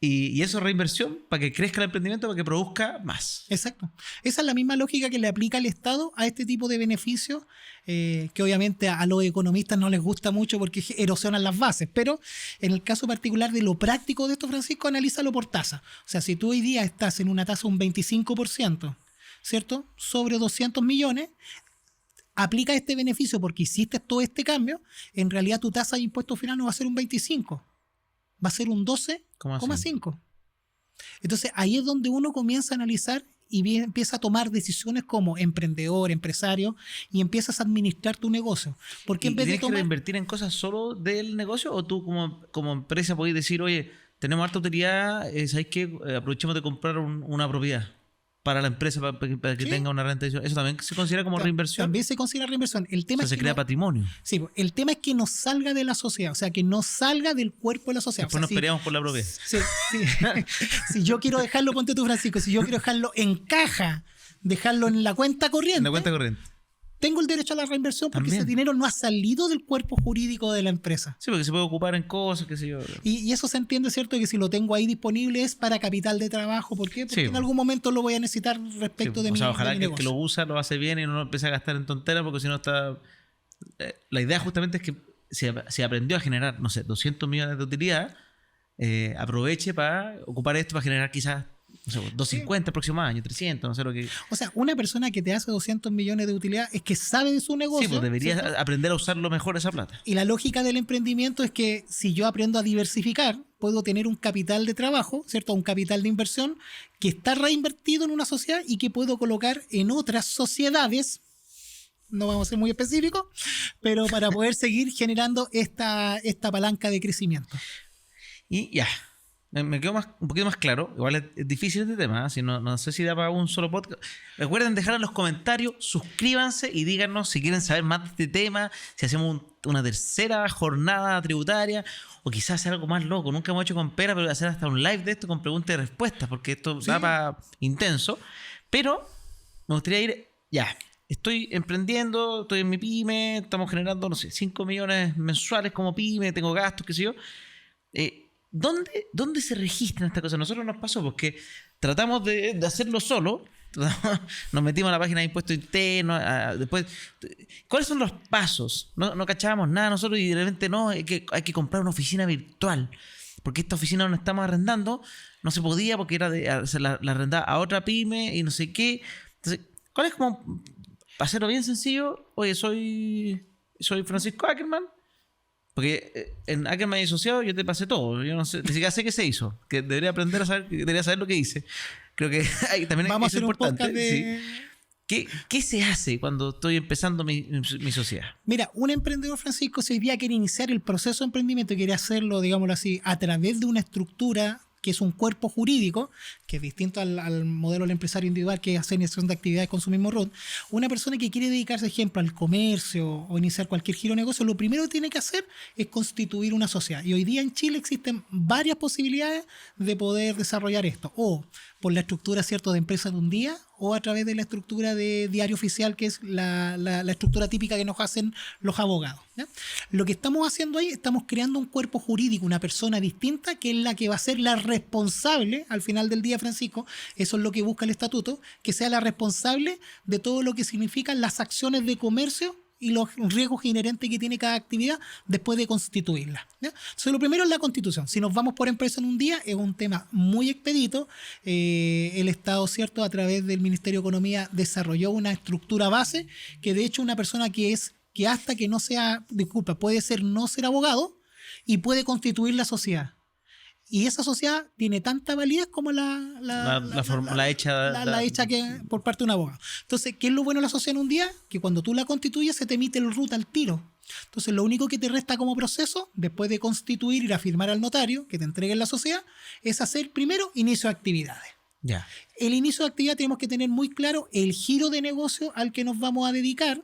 y eso es reinversión para que crezca el emprendimiento, para que produzca más. Exacto. Esa es la misma lógica que le aplica el Estado a este tipo de beneficios, que obviamente a los economistas no les gusta mucho porque erosionan las bases, pero en el caso particular de lo práctico de esto, Francisco, analízalo por tasa. O sea, si tú hoy día estás en una tasa un 25%, ¿cierto?, sobre 200 millones, aplica este beneficio porque hiciste todo este cambio, en realidad tu tasa de impuesto final no va a ser un 25%, va a ser un 12,5%. Entonces ahí es donde uno comienza a analizar y empieza a tomar decisiones como emprendedor, empresario, y empiezas a administrar tu negocio. Porque en vez de ¿Tienes que invertir en cosas solo del negocio o tú como empresa podés decir, oye, tenemos harta utilidad, ¿sabes qué? Aprovechemos de comprar una propiedad para la empresa para que tenga una renta adicional? ¿Eso también se considera como reinversión? También se considera reinversión. El tema se crea patrimonio. Sí, el tema es que no salga de la sociedad, o sea, que no salga del cuerpo de la sociedad. Después nos peleamos por la propiedad. Si yo quiero dejarlo, ponte tú, Francisco, si yo quiero dejarlo en caja, dejarlo en la cuenta corriente. En la cuenta corriente. Tengo el derecho a la reinversión porque ese dinero no ha salido del cuerpo jurídico de la empresa. Sí, porque se puede ocupar en cosas, qué sé yo. Y eso se entiende, ¿cierto? Que si lo tengo ahí disponible es para capital de trabajo. ¿Por qué? Porque en algún momento lo voy a necesitar respecto de mi negocio. Ojalá que el que lo usa lo hace bien y no empiece a gastar en tonteras, porque si no está... La idea justamente es que si aprendió a generar, no sé, 200 millones de utilidad, aproveche para ocupar esto para generar quizás no sé, 250 el próximo año, 300, no sé lo que... O sea, una persona que te hace 200 millones de utilidad es que sabe de su negocio. Sí, pues deberías ¿cierto? aprender a usarlo mejor esa plata. Y la lógica del emprendimiento es que si yo aprendo a diversificar, puedo tener un capital de trabajo, ¿cierto? Un capital de inversión que está reinvertido en una sociedad y que puedo colocar en otras sociedades. No vamos a ser muy específicos, pero para poder seguir generando esta palanca de crecimiento. Y ya, me quedo un poquito más claro. Igual es difícil este tema, ¿eh? Si no sé si da para un solo podcast. Recuerden dejar en los comentarios, suscríbanse y díganos si quieren saber más de este tema, si hacemos una tercera jornada tributaria o quizás hacer algo más loco. Nunca hemos hecho con Pera, pero hacer hasta un live de esto con preguntas y respuestas, porque esto da para intenso. Pero me gustaría ir, ya, estoy emprendiendo, estoy en mi pyme, estamos generando, no sé, 5 millones mensuales como pyme, tengo gastos, qué sé yo. ¿Dónde se registran estas cosas? Nosotros nos pasó porque tratamos de hacerlo solo. Nos metimos a la página de impuestos internos. Después, ¿cuáles son los pasos? No cachábamos nada nosotros y de repente no, hay que comprar una oficina virtual. Porque esta oficina donde estamos arrendando no se podía porque se la arrendaba a otra pyme y no sé qué. Entonces, ¿cuál es como, para hacerlo bien sencillo? Oye, soy Francisco Ackerman. Porque en Ackerman y Asociados yo te pasé todo. Yo no sé, ni siquiera sé qué se hizo. Que debería aprender a saber, debería saber lo que hice. Creo que también Vamos a es hacer importante. un podcast de... ¿Sí? ¿Qué se hace cuando estoy empezando mi sociedad? Mira, un emprendedor, Francisco, si hoy día quiere iniciar el proceso de emprendimiento y quiere hacerlo, digámoslo así, a través de una estructura que es un cuerpo jurídico, que es distinto al modelo del empresario individual, que es hacer iniciación de actividades con su mismo RUT, una persona que quiere dedicarse, ejemplo, al comercio o iniciar cualquier giro de negocio, lo primero que tiene que hacer es constituir una sociedad. Y hoy día en Chile existen varias posibilidades de poder desarrollar esto, o por la estructura, ¿cierto?, de empresa de un día, o a través de la estructura de diario oficial, que es la estructura típica que nos hacen los abogados, ¿ya? Lo que estamos haciendo ahí, estamos creando un cuerpo jurídico, una persona distinta, que es la que va a ser la responsable, al final del día, Francisco, eso es lo que busca el estatuto, que sea la responsable de todo lo que significan las acciones de comercio y los riesgos inherentes que tiene cada actividad después de constituirla, ¿ya? Entonces, lo primero es la constitución. Si nos vamos por empresa en un día, es un tema muy expedito. El Estado, ¿cierto?, a través del Ministerio de Economía desarrolló una estructura base que, de hecho, una persona que hasta que no sea, disculpa, puede ser no ser abogado y puede constituir la sociedad. Y esa sociedad tiene tanta validez como la hecha que por parte de un abogado. Entonces, ¿qué es lo bueno de la sociedad en un día? Que cuando tú la constituyes se te emite el RUT al tiro. Entonces, lo único que te resta como proceso, después de constituir y afirmar al notario que te entreguen la sociedad, es hacer primero inicio de actividades. Ya. El inicio de actividad tenemos que tener muy claro el giro de negocio al que nos vamos a dedicar.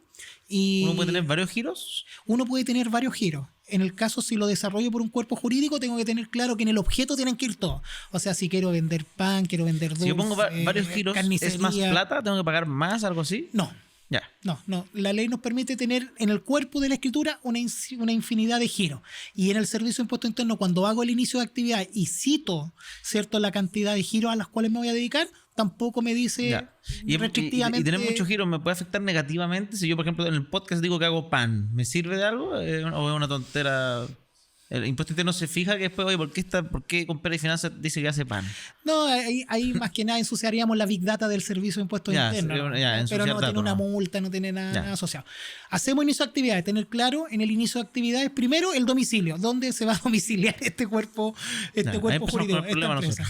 Y ¿Uno puede tener varios giros? Uno puede tener varios giros. En el caso, si lo desarrollo por un cuerpo jurídico, tengo que tener claro que en el objeto tienen que ir todos. O sea, si quiero vender pan, quiero vender dulce, Si yo pongo varios giros, ¿es más plata? ¿Tengo que pagar más? ¿Algo así? No. Ya. No. La ley nos permite tener en el cuerpo de la escritura una infinidad de giros. Y en el servicio de impuesto interno, cuando hago el inicio de actividad y cito, ¿cierto?, la cantidad de giros a las cuales me voy a dedicar, tampoco me dice restrictivamente. Y tener muchos giros me puede afectar negativamente. Si yo, por ejemplo, en el podcast digo que hago pan, ¿me sirve de algo? ¿O es una tontera? El impuesto interno se fija que después, oye, ¿por qué Compera y Finanzas dice que hace pan? No, ahí más que nada ensuciaríamos la big data del servicio de impuestos internos. Pero no tiene una multa, no tiene nada asociado. Hacemos inicio de actividades, tener claro en el inicio de actividades, primero el domicilio, dónde se va a domiciliar este cuerpo jurídico, esta empresa.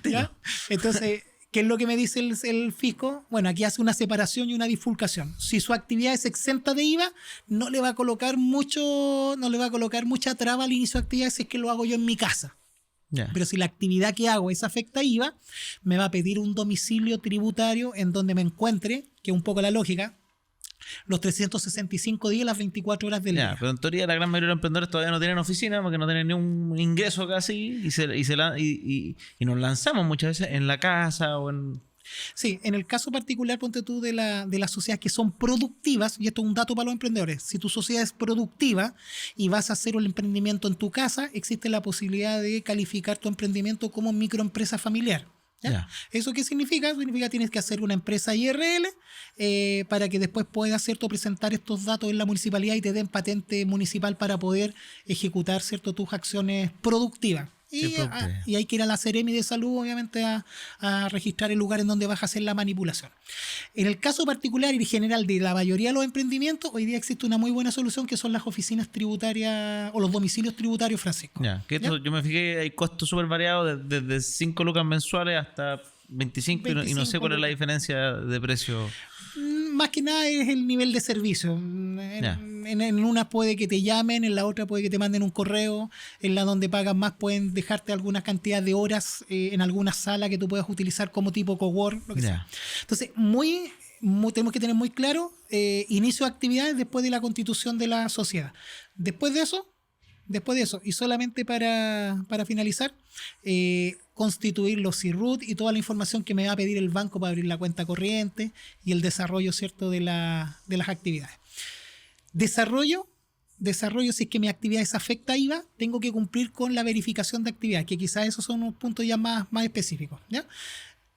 ¿Ya? Entonces, ¿qué es lo que me dice el fisco? Bueno, aquí hace una separación y una bifurcación. Si su actividad es exenta de IVA, no le va a colocar mucha traba al inicio de actividad si es que lo hago yo en mi casa. Yeah. Pero si la actividad que hago es afecta a IVA, me va a pedir un domicilio tributario en donde me encuentre, que es un poco la lógica, los 365 días, las 24 horas del día. Pero en teoría la gran mayoría de los emprendedores todavía no tienen oficina porque no tienen ni un ingreso casi y nos lanzamos muchas veces en la casa o en... Sí, en el caso particular, ponte tú de las sociedades que son productivas, y esto es un dato para los emprendedores, si tu sociedad es productiva y vas a hacer un emprendimiento en tu casa, existe la posibilidad de calificar tu emprendimiento como microempresa familiar. ¿Ya? Yeah. ¿Eso qué significa? Significa que tienes que hacer una empresa IRL para que después puedas, ¿cierto?, presentar estos datos en la municipalidad y te den patente municipal para poder ejecutar, ¿cierto?, tus acciones productivas. Y hay que ir a la Seremi de Salud, obviamente, a registrar el lugar en donde vas a hacer la manipulación. En el caso particular y general de la mayoría de los emprendimientos, hoy día existe una muy buena solución que son las oficinas tributarias o los domicilios tributarios, Francisco. Ya, que esto, yo me fijé, hay costos súper variados, desde 5 lucas mensuales hasta 25 y no sé cuál es la diferencia de precio. Más que nada es el nivel de servicio. En una puede que te llamen, en la otra puede que te manden un correo, en la donde pagas más pueden dejarte alguna cantidad de horas en alguna sala que tú puedas utilizar como tipo cowork, lo que sea. Entonces, tenemos que tener muy claro inicio de actividades después de la constitución de la sociedad. Después de eso, y solamente para finalizar, constituir los CIRRUT y toda la información que me va a pedir el banco para abrir la cuenta corriente y el desarrollo, ¿cierto?, de las actividades. Desarrollo, si es que mi actividad es afecta a IVA, tengo que cumplir con la verificación de actividad, que quizás esos son unos puntos ya más específicos, ¿ya?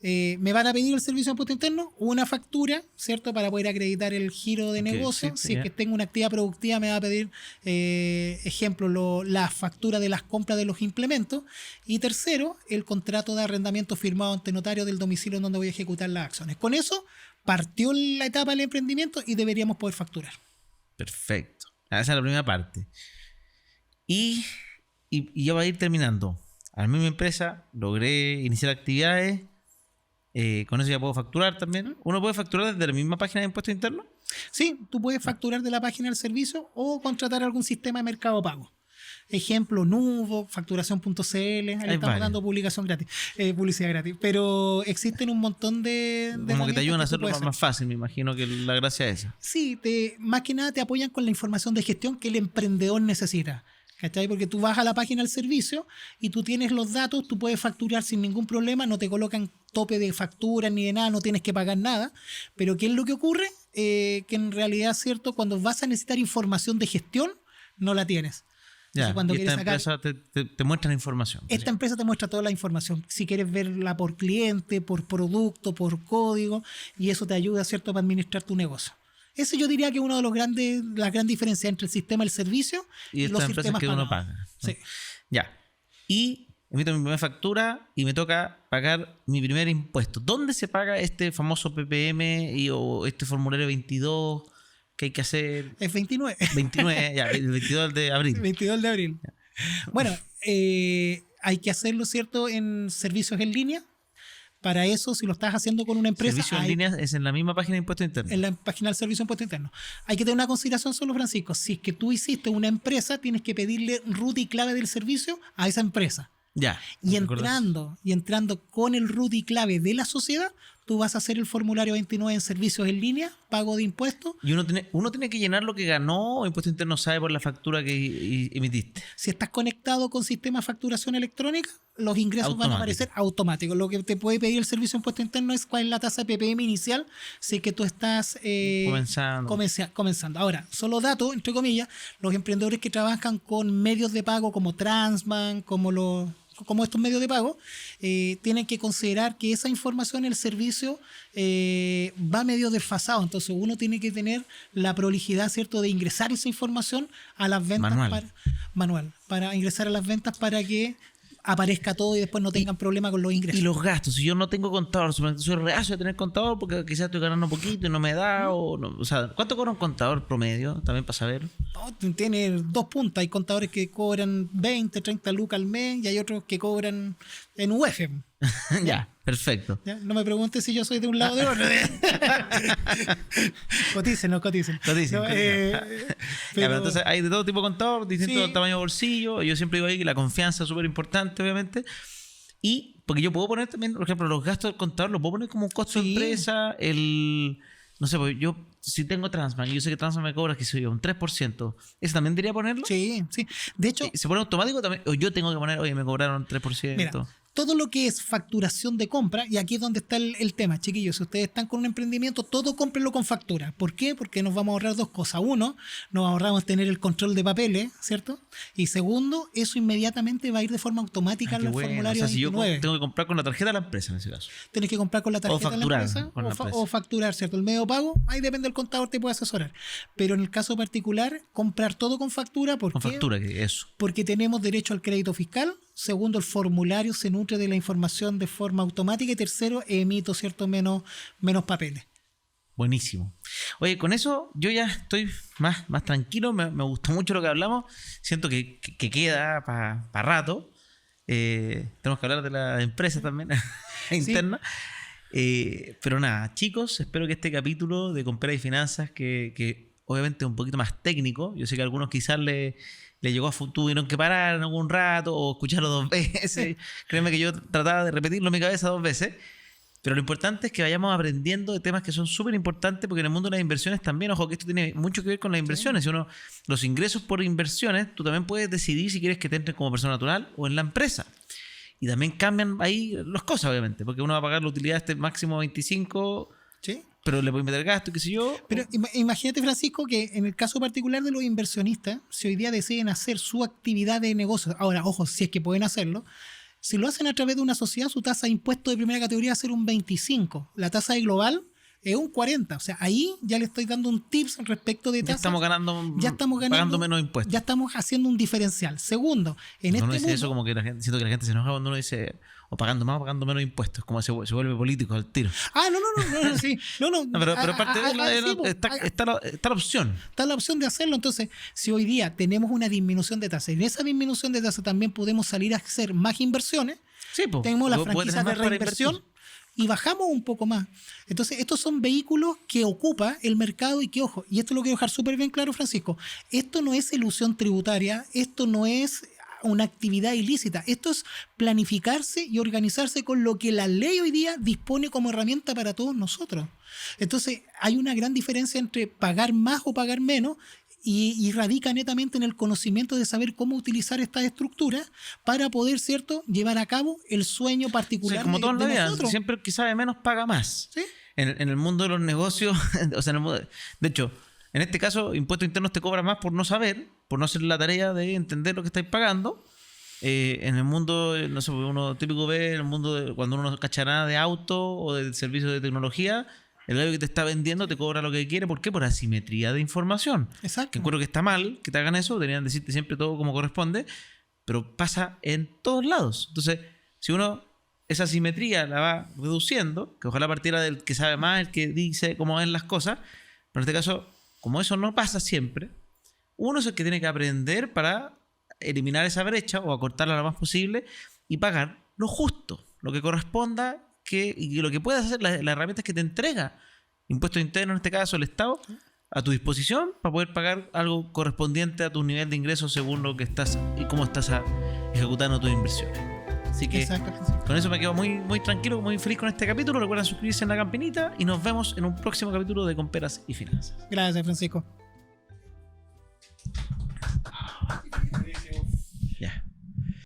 Me van a pedir el servicio de impuesto interno, una factura, ¿cierto?, para poder acreditar el giro de negocio. Si es que tengo una actividad productiva, me va a pedir, ejemplo, la factura de las compras de los implementos. Y tercero, el contrato de arrendamiento firmado ante notario del domicilio en donde voy a ejecutar las acciones. Con eso partió la etapa del emprendimiento y deberíamos poder facturar. Perfecto. Esa es la primera parte. Y ya va a ir terminando. Armé mi empresa, logré iniciar actividades. Con eso ya puedo facturar también. ¿Uno puede facturar desde la misma página de impuesto interno? Sí, tú puedes facturar de la página del servicio o contratar algún sistema de mercado pago. Ejemplo, Nuvo, facturación.cl, ahí estamos dando publicidad gratis. Pero existen un montón de como que te ayudan a hacerlo hacer más fácil, me imagino que la gracia es esa. Sí, más que nada te apoyan con la información de gestión que el emprendedor necesita. ¿Cachai? Porque tú vas a la página del servicio y tú tienes los datos, tú puedes facturar sin ningún problema, no te colocan tope de facturas ni de nada, no tienes que pagar nada. Pero ¿qué es lo que ocurre? Que en realidad, ¿cierto? Cuando vas a necesitar información de gestión, no la tienes. Ya, cuando y esta empresa te muestra la información. Esta empresa te muestra toda la información. Si quieres verla por cliente, por producto, por código, y eso te ayuda, ¿cierto?, para administrar tu negocio. Ese yo diría que es uno de las grandes diferencias entre el sistema del servicio y los sistemas que pagados. Uno paga. Sí. Ya. Y emito mi primera factura y me toca pagar mi primer impuesto. ¿Dónde se paga este famoso PPM o este formulario 22 que hay que hacer? Es 29. 29, ya, el 22 de abril. 22 de abril. Ya. Bueno, hay que hacerlo, ¿cierto?, en servicios en línea. Para eso, si lo estás haciendo con una empresa... Servicio en línea es en la misma página de impuesto interno. En la página del servicio de impuesto interno. Hay que tener una consideración solo, Francisco. Si es que tú hiciste una empresa, tienes que pedirle root y clave del servicio a esa empresa. Ya. Y entrando con el root y clave de la sociedad, tú vas a hacer el formulario 29 en servicios en línea, pago de impuestos. Y uno tiene que llenar lo que ganó o impuesto interno sabe por la factura que emitiste. Si estás conectado con sistema de facturación electrónica, los ingresos van a aparecer automáticos. Lo que te puede pedir el servicio de impuesto interno es cuál es la tasa de PPM inicial si es que tú estás comenzando. Ahora, solo dato, entre comillas, los emprendedores que trabajan con medios de pago como Transbank, como estos medios de pago, tienen que considerar que esa información, el servicio, va medio desfasado. Entonces uno tiene que tener la prolijidad, ¿cierto?, de ingresar esa información a las ventas manual, para ingresar a las ventas para que aparezca todo y después no tengan problema con los ingresos. Y los gastos, si yo no tengo contador, soy reacio a tener contador porque quizás estoy ganando un poquito y no me da, o sea, ¿cuánto cobra un contador promedio? También para saber. No, tiene dos puntas, hay contadores que cobran 20, 30 lucas al mes y hay otros que cobran en UF. Ya, perfecto. ¿Ya? No me preguntes si yo soy de un lado o de otro. Coticen. No, pero entonces hay de todo tipo de contador, distinto tamaño de bolsillo. Yo siempre digo ahí que la confianza es súper importante, obviamente. Y porque yo puedo poner también, por ejemplo, los gastos del contador, los puedo poner como un costo de empresa. No sé, porque yo si tengo Transbank, yo sé que Transbank me cobra, que soy yo, un 3%. ¿Eso también debería ponerlo? Sí. De hecho, ¿se pone automático también? ¿O yo tengo que poner, oye, me cobraron 3%? Mira, todo lo que es facturación de compra, y aquí es donde está el tema, chiquillos, si ustedes están con un emprendimiento, todo cómprenlo con factura. ¿Por qué? Porque nos vamos a ahorrar dos cosas. Uno, nos ahorramos tener el control de papeles, ¿cierto? Y segundo, eso inmediatamente va a ir de forma automática en el formulario 29. Si yo tengo que comprar con la tarjeta de la empresa en ese caso. Tienes que comprar con la tarjeta de la empresa o facturar, ¿cierto? El medio de pago, ahí depende del contador, te puede asesorar. Pero en el caso particular, comprar todo con factura. ¿Por qué? Con factura, que eso. Porque tenemos derecho al crédito fiscal Segundo, el formulario se nutre de la información de forma automática. Y tercero, emito, ¿cierto?, menos papeles. Buenísimo. Oye, con eso yo ya estoy más tranquilo. Me gustó mucho lo que hablamos. Siento que queda para rato. Tenemos que hablar de la empresa también, interna. Pero nada, chicos, espero que este capítulo de Compera y Finanzas, que obviamente es un poquito más técnico, yo sé que a algunos quizás le llegó tuvieron que parar en algún rato o escucharlo 2 veces. Créeme que yo trataba de repetirlo en mi cabeza 2 veces. Pero lo importante es que vayamos aprendiendo de temas que son súper importantes, porque en el mundo de las inversiones también, ojo, que esto tiene mucho que ver con las inversiones. Si los ingresos por inversiones, tú también puedes decidir si quieres que te entren como persona natural o en la empresa. Y también cambian ahí las cosas, obviamente, porque uno va a pagar la utilidad máximo 25, ¿Sí? pero le puede meter gasto, qué sé yo. Pero imagínate, Francisco, que en el caso particular de los inversionistas, si hoy día deciden hacer su actividad de negocio, ahora, ojo, si es que pueden hacerlo, si lo hacen a través de una sociedad, su tasa de impuesto de primera categoría va a ser un 25. La tasa de global es un 40. O sea, ahí ya le estoy dando un tips respecto de tasas. Ya estamos pagando menos impuestos. Ya estamos haciendo un diferencial. Segundo, en Uno este dice mundo, eso como que siento que la gente se enoja cuando uno dice o pagando más o pagando menos impuestos, como se vuelve político al tiro. no, sí. No, Pero aparte de está la opción. Está la opción de hacerlo. Entonces, si hoy día tenemos una disminución de tasa, en esa disminución de tasa también podemos salir a hacer más inversiones. Sí, pues. Tenemos las franquicias de reinversión y bajamos un poco más. Entonces, estos son vehículos que ocupa el mercado y que, ojo, y esto lo quiero dejar súper bien claro, Francisco, esto no es elusión tributaria, esto no es una actividad ilícita, esto es planificarse y organizarse con lo que la ley hoy día dispone como herramienta para todos nosotros. Entonces, hay una gran diferencia entre pagar más o pagar menos, y radica netamente en el conocimiento de saber cómo utilizar estas estructuras para poder, ¿cierto?, llevar a cabo el sueño particular, sí, como todo en la vida, nosotros. siempre el que sabe menos paga más. ¿Sí? En el mundo de los negocios, o sea, de hecho, en este caso, impuestos internos te cobran más por no saber, por no hacer la tarea de entender lo que estáis pagando. En el mundo, no sé, uno típico ve en el mundo cuando uno cacha nada de auto o de servicio de tecnología, el gallo que te está vendiendo te cobra lo que quiere. ¿Por qué? Por asimetría de información. Exacto. Que encuentro que está mal que te hagan eso, deberían decirte siempre todo como corresponde, pero pasa en todos lados. Entonces, si uno esa asimetría la va reduciendo, que ojalá partiera del que sabe más, el que dice cómo ven las cosas, pero en este caso, como eso no pasa siempre, uno es el que tiene que aprender para eliminar esa brecha o acortarla lo más posible y pagar lo justo, lo que corresponda, y lo que puedas hacer, las herramientas que te entrega impuestos internos, en este caso el Estado, a tu disposición para poder pagar algo correspondiente a tu nivel de ingresos según lo que estás y cómo estás ejecutando tus inversiones. Así que con eso me quedo muy tranquilo, muy feliz con este capítulo. Recuerden suscribirse en la campanita y nos vemos en un próximo capítulo de Comperas y Finanzas. Gracias, Francisco.